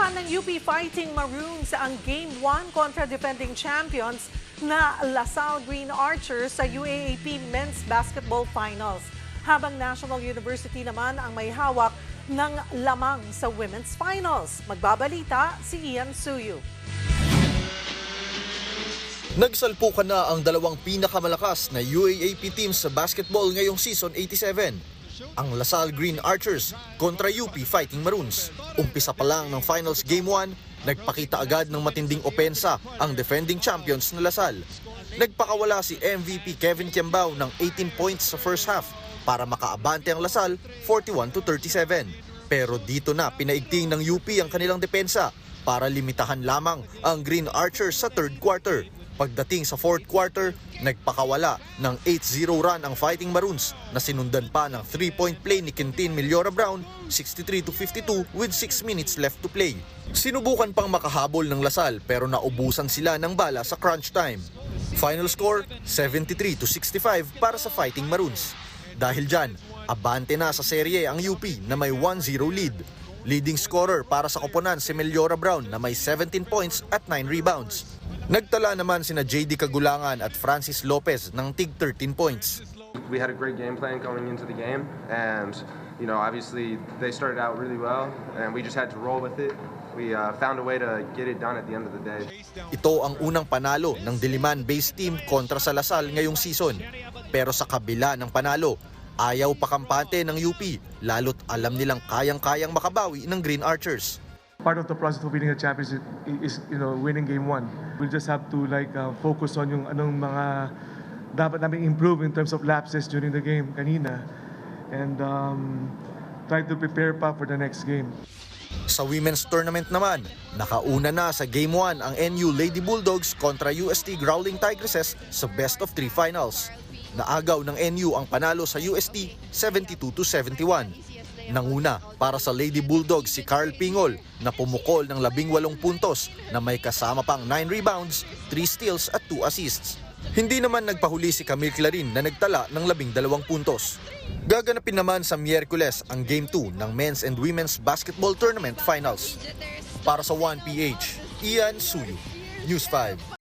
Sinundan ng UP Fighting Maroons ang Game 1 kontra defending champions na LaSalle Green Archers sa UAAP Men's Basketball Finals. Habang National University naman ang may hawak ng lamang sa Women's Finals. Magbabalita si Ian Suyu. Nagsalpukan na ang dalawang pinakamalakas na UAAP teams sa basketball ngayong season 87. Ang LaSalle Green Archers kontra UP Fighting Maroons. Umpisa pa lang ng Finals Game 1, nagpakita agad ng matinding opensa ang defending champions na LaSalle. Nagpakawala si MVP Kevin Kiambao ng 18 points sa first half para makaabante ang LaSalle 41-37. Pero dito na pinaigting ng UP ang kanilang depensa para limitahan lamang ang Green Archers sa third quarter. Pagdating sa fourth quarter, nagpakawala ng 8-0 run ang Fighting Maroons na sinundan pa ng 3-point play ni Quintin Millora Brown, 63-52 with 6 minutes left to play. Sinubukan pang makahabol ng LaSalle pero naubusan sila ng bala sa crunch time. Final score, 73-65 para sa Fighting Maroons. Dahil dyan, abante na sa serye ang UP na may 1-0 lead. Leading scorer para sa koponan si Millora Brown na may 17 points at 9 rebounds. Nagtala naman sina JD Kagulangan at Francis Lopez ng tig 13 points. We had a great game plan going into the game and obviously they started out really well and we just had to roll with it. We found a way to get it done at the end of the day. Ito ang unang panalo ng Diliman-based team kontra sa LaSalle ngayong season. Pero sa kabila ng panalo, ayaw pakampante ng UP lalo't alam nilang kayang-kayang makabawi ng Green Archers. Part of the process of winning a championship is winning game 1. We'll just have to focus on yung anong mga dapat namin improve in terms of lapses during the game kanina and try to prepare pa for the next game. Sa women's tournament naman, nakauna na sa Game 1 ang NU Lady Bulldogs kontra UST Growling Tigresses sa best of 3 finals. Naagaw ng NU ang panalo sa UST 72-71. Nanguna para sa Lady Bulldogs si Carl Pingol na pumukol ng 18 puntos na may kasama pang 9 rebounds, 3 steals at 2 assists. Hindi naman nagpahuli si Camille Clarin na nagtala ng 12 puntos. Gaganapin naman sa Miyerkules ang Game 2 ng Men's and Women's Basketball Tournament Finals. Para sa 1PH, Ian Suyu, News 5.